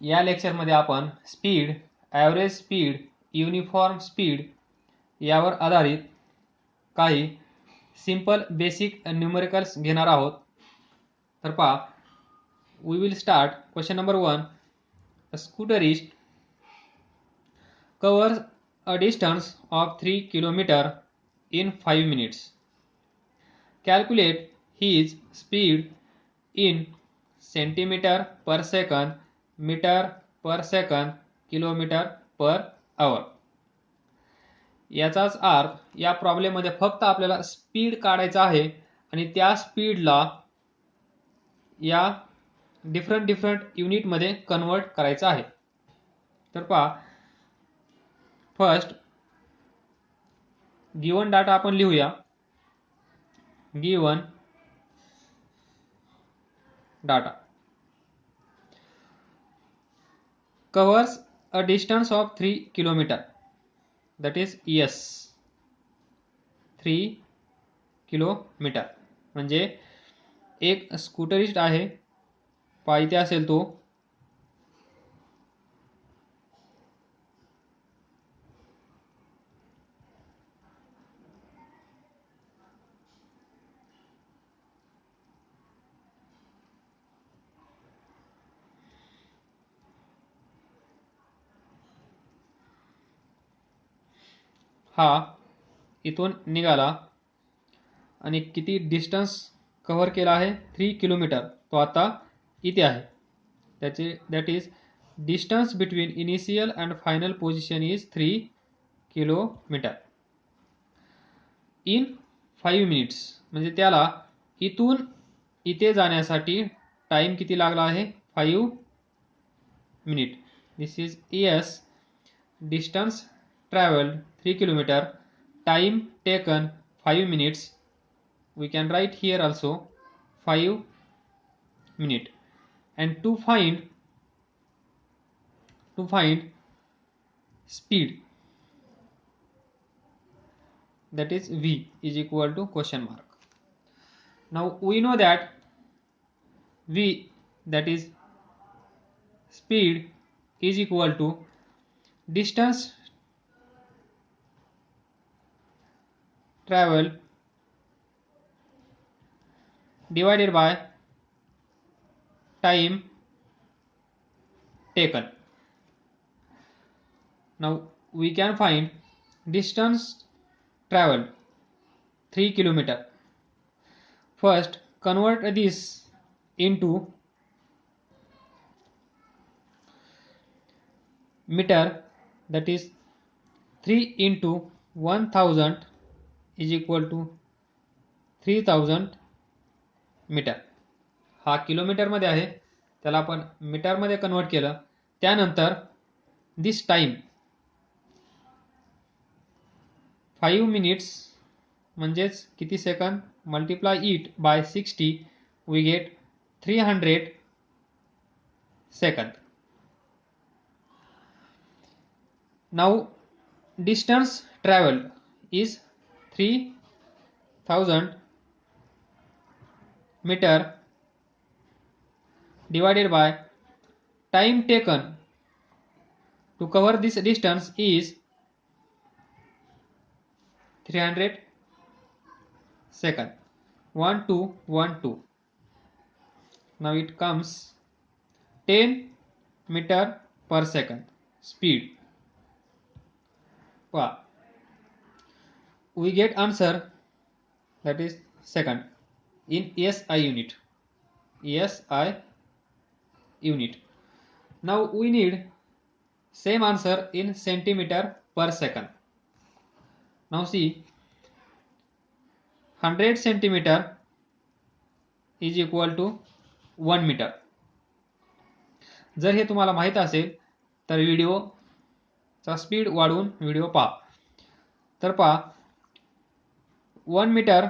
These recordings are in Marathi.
या लेक्चरमध्ये आपण speed, average speed, uniform speed यावर आधारित काही सिंपल बेसिक न्यूमेरिकल्स घेणार आहोत. तर पहा, we will start question number 1. A scooterist covers a distance of 3 km in 5 minutes. Calculate his speed in centimeter per second, meter per second, kilometer per hour. याचाच अर्थ या प्रॉब्लेममध्ये फक्त आपल्याला स्पीड काढायचा आहे आणि त्या स्पीडला या डिफरंट युनिटमध्ये कन्वर्ट करायचं आहे. तर पहा, फर्स्ट गिवन डाटा आपण लिहूया. Given data covers a distance of 3 kilometre, that is S 3 kilometre. म्हणजे एक स्कूटरिस्ट आहे, पाहिजे असेल तो हा इथून निघाला आणि किती डिस्टन्स कव्हर केला आहे 3 किलोमीटर. तो आता इथे आहे. That is distance between initial and final position is 3 kilometre in 5 minutes. म्हणजे त्याला इथून इथे जाण्यासाठी टाइम किती लागला आहे 5 minute. This is S distance travelled 3 kilometre, time taken 5 minutes. We can write here also 5 minute. And to find speed, that is v is equal to question mark. Now we know that v, that is speed, is equal to distance traveled divided by time taken. Now we can find distance traveled 3 kilometer. First convert this into meter, that is 3 into 1000 is equal to 3000 metre. हा किलोमीटरमध्ये आहे, त्याला आपण मीटरमध्ये कन्वर्ट केलं. त्यानंतर दिस टाइम 5 मिनिट्स म्हणजेच किती second, multiply it by 60, we get 300 second. Now distance travelled is 3000 meter divided by time taken to cover this distance is 300 second. 1212. Now it comes 10 meter per second speed. Wow. We get answer, that is second, in SI unit. SI unit. Now we need same answer in centimeter per second. Now see, 100 centimeter is equal to 1 meter. जर हे तुम्हाला माहित असेल तर व्हिडिओचा स्पीड वाढवून व्हिडिओ पहा. तर पहा, 1 मीटर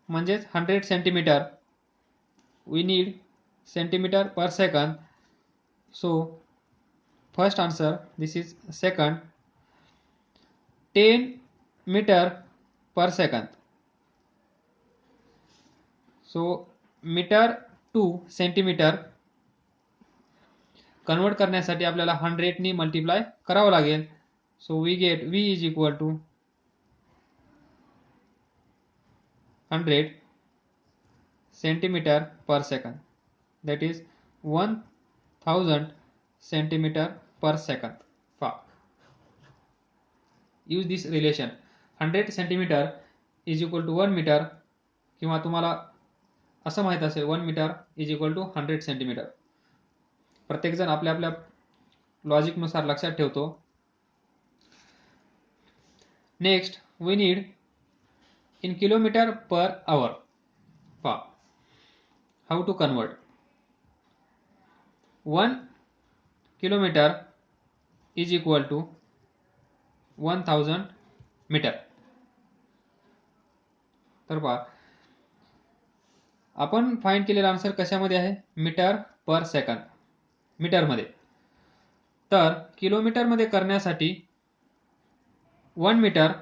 म्हणजेच 100 centimetre. We need centimetre per second. So first answer, this is second, 10 metre per second. So metre to centimetre. Convert करण्यासाठी आपल्याला 100 नी मल्टिप्लाय करावं लागेल. So we get v is equal to 100 centimetre per second, that is 1000 centimetre per second. Use this relation. 100 centimetre is equal to 1 metre, किंवा तुम्हाला असं माहित असेल 1 metre is equal to 100 centimetre. प्रत्येकजण आपल्या आपल्या लॉजिकनुसार लक्षात ठेवतो. Next we need in kilometre per hour. How to convert 1 kilometre is equal to 1000 metre. तर पहा, आपण फाइंड केलेला आन्सर कशामध्ये आहे? मीटर पर सेकंड, मीटरमध्ये. तर किलोमीटरमध्ये करण्यासाठी 1 मीटर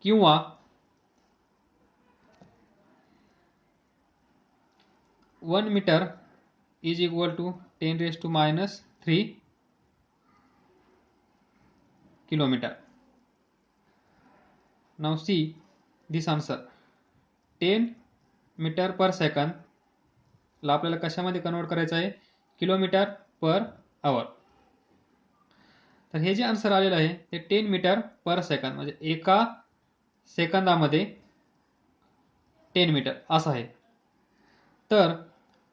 किंवा 1 metre is equal to 10⁻³ kilometre. Now see this answer. 10 metre per second ला आपल्याला कशामध्ये कन्वर्ट करायचं आहे? Kilometre per hour. तर हे जे आन्सर आलेलं आहे ते 10 मीटर पर सेकंड, म्हणजे एका सेकंदामध्ये 10 मीटर असं आहे. तर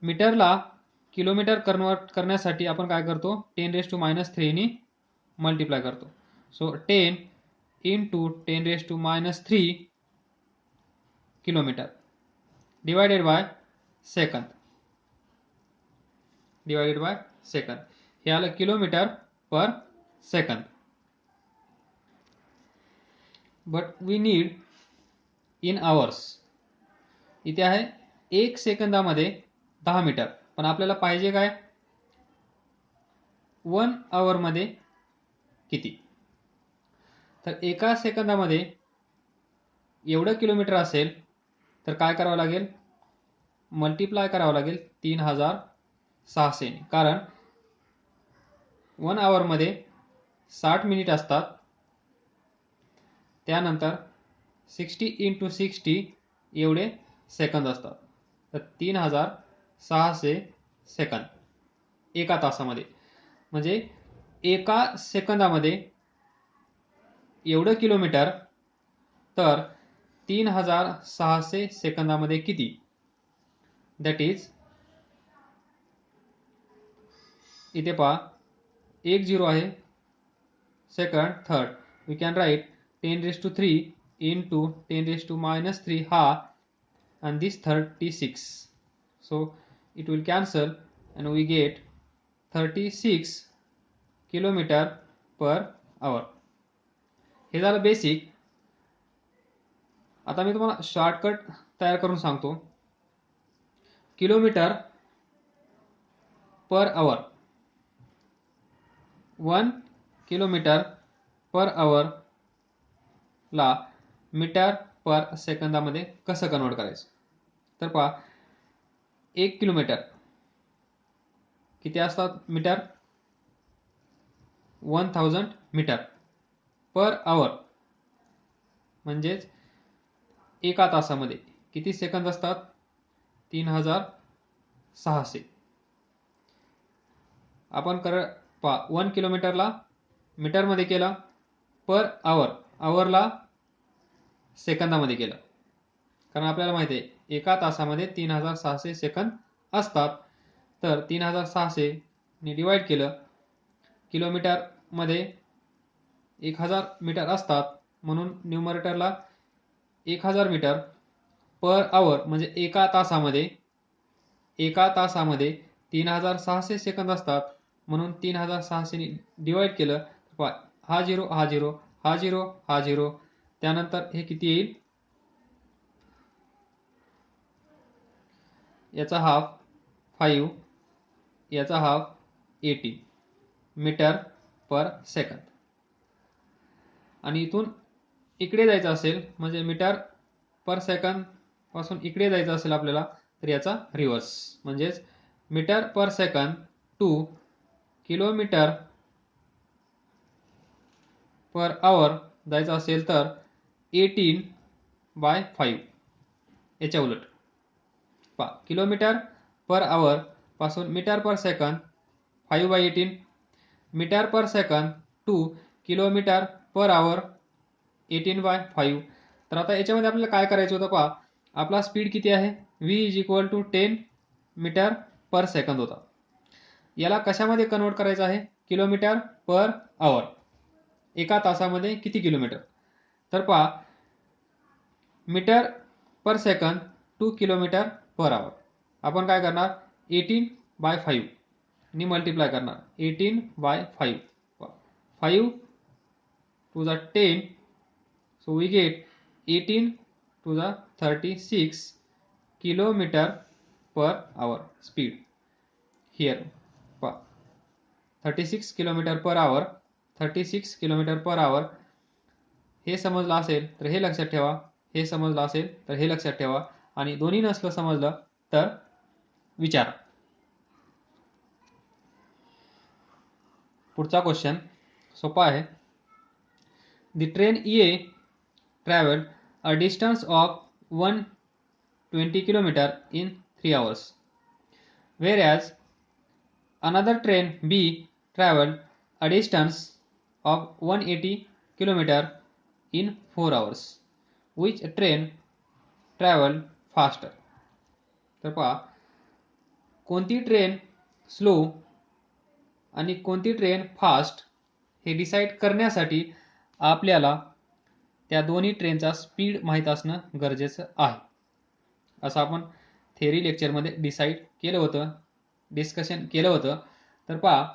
मीटरला किलोमीटर कन्वर्ट करण्यासाठी आपण काय करतो? 10⁻³ नी मल्टिप्लाय करतो. So 10 into 10⁻³ kilometre divided by second. हे आलं kilometre per second. But we need in hours. इथे आहे 1 सेकंदामध्ये 10 मीटर, पण आपल्याला पाहिजे काय? 1 आवरमध्ये किती? तर एका सेकंदामध्ये एवढं किलोमीटर असेल तर काय करावं लागेल? मल्टिप्लाय करावं लागेल 3600 ने. कारण 1 आवरमध्ये 60 मिनिट असतात. त्यानंतर 60 into 60 एवढे सेकंद असतात. तर 3600 सेकंद एका तासामध्ये. म्हणजे एका सेकंदामध्ये एवढं किलोमीटर, तर 3600 सेकंदामध्ये किती? दॅट इज, इथे पहा 1 0 आहे, second, third. We can write 10⁻³ into 10⁻³ half and this 36. So it will cancel and we get 36 kilometre per आवर. हे झालं बेसिक. आता मी तुम्हाला शॉर्टकट तयार करून सांगतो. किलोमीटर पर आवर, 1 किलोमीटर पर आवर ला मीटर पर सेकंदामध्ये कसं कन्वर्ट करायचं? तर पहा, 1 किलोमीटर किती असतात मीटर? 1000 मीटर पर आवर, म्हणजेच एका तासामध्ये किती सेकंद असतात? 3600. आपण पहा 1 किलोमीटरला मीटरमध्ये केला, पर आवर, आवरला सेकंदामध्ये केलं. कारण आपल्याला माहिती आहे एका तासामध्ये 3600 सेकंद असतात. तर 3600 ने डिवाइड केलं, किलोमीटरमध्ये 1000 मीटर असतात, म्हणून न्यूमरेटरला 1000 मीटर पर आवर, म्हणजे एका तासामध्ये 3600 सेकंद असतात, म्हणून 3600 ने डिवाइड केलं. हा 0 हा 0 हा 0 हा 0, त्यानंतर हे किती येईल? याचा हाफ 5, याचा हाफ 18 मीटर पर सेकंद. आणि इथून इकडे जायचं असेल, म्हणजे मीटर पर सेकंद पासून इकडे जायचं असेल आपल्याला, तर याचा रिव्हर्स म्हणजेच metre per second to kilometre per hour जायचं असेल तर 18/5 याच्या उलट किलोमीटर पर आवर पासून metre per second 5/18 metre per second to kilometre per hour 18/5. तर आता याच्यामध्ये आपल्याला काय करायचं होतं पहा, आपला स्पीड किती आहे v = 10 मीटर पर सेकंद होता. याला कशामध्ये कन्वर्ट करायचं आहे, किलोमीटर पर आवर, एका तासामध्ये किती किलोमीटर. तर पहा metre per second to kilometre per hour आपण काय करणार 18/5 नी मल्टिप्लाय करणार 18/5 5 to the 10 so we get 18 to the 36 kilometer per hour speed here 36 kilometer per hour 36 kilometer per hour हे समजलं असेल तर हे लक्षात ठेवा, हे समजलं असेल तर हे लक्षात ठेवा, आणि दोन्ही नसलं समजलं तर विचारा. पुढचा क्वेश्चन सोपा आहे. The train EA traveled a distance of 120 km in 3 hours, whereas another train B traveled a distance of 180 km in 4 hours. Which train traveled faster? तर पहा कोणती ट्रेन स्लो आणि कोणती ट्रेन फास्ट हे डिसाईड करण्यासाठी आपल्याला त्या दोन्ही ट्रेनचा स्पीड माहीत असणं गरजेचं आहे, असं आपण थेअरी लेक्चरमध्ये डिसाईड केलं होतं, डिस्कशन केलं होतं. तर पहा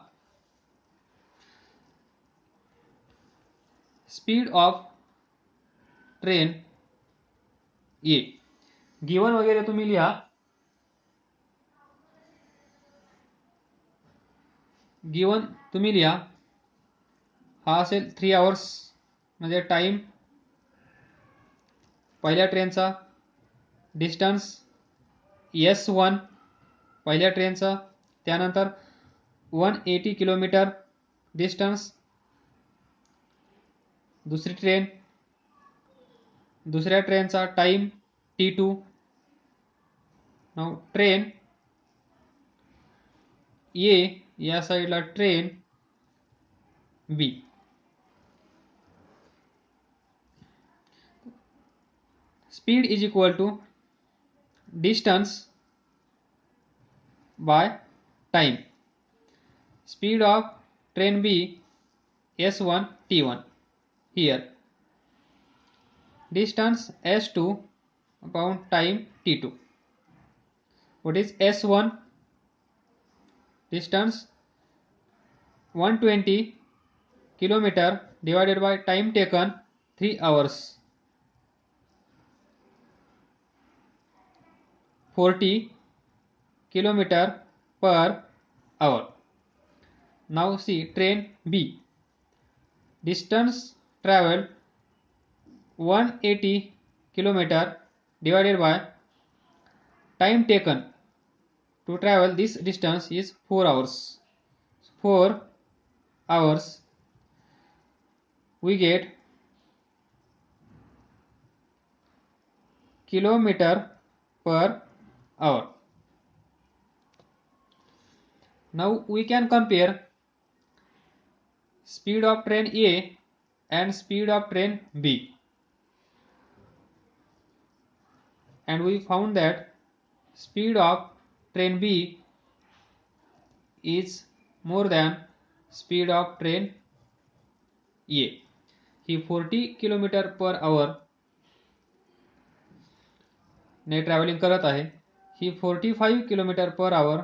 speed of train A given वगैरे तुम्ही लिहा, गिवन तुम्ही लिहा, हा असेल 3 आवर्स म्हणजे टाइम पहिल्या ट्रेनचा, डिस्टन्स S1 पहिल्या ट्रेनचा, त्यानंतर 180 किलोमीटर डिस्टन्स दुसरी ट्रेन, दुसऱ्या ट्रेनचा time T2. Now train A या साईडला train B, speed is equal to distance by time. Speed of train B S1 T1 here, distance S2 upon time T2. What is S1? Distance 120 kilometer divided by time taken 3 hours 40 kilometer per hour. Now see train B, distance traveled 180 kilometer divided by time taken to travel this distance is 4 hours. 4 hours we get kilometer per hour. Now we can compare speed of train A and speed of train B, and we found that speed of train B is more than speed of train A. He 40 kilometre per आवर ने ट्रॅव्हलिंग करत आहे, ही 45 किलोमीटर पर आवर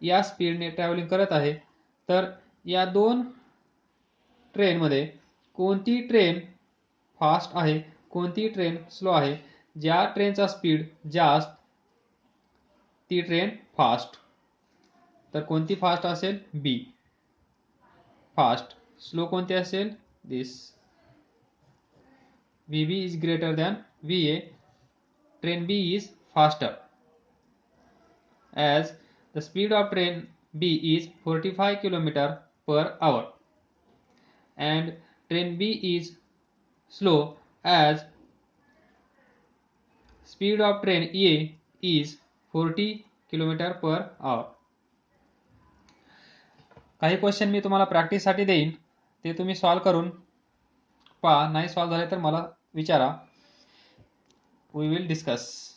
या स्पीडने ट्रॅव्हलिंग करत आहे. तर या दोन ट्रेनमध्ये कोणती ट्रेन फास्ट आहे, कोणती ट्रेन स्लो आहे, ज्या ट्रेनचा स्पीड जास्त ती ट्रेन फास्ट. तर कोणती फास्ट असेल, बी फास्ट. स्लो कोणती असेल, दिस. VB is greater than VA, train B is faster. as the speed of train B is 45 km per hour and train B is slow as speed of train A is 40 km per hour. काही क्वेश्चन मी तुम्हाला प्रॅक्टिससाठी देईन, ते तुम्ही सॉल्व करून पहा. नाही सॉल्व झाले तर मला विचारा. We will discuss.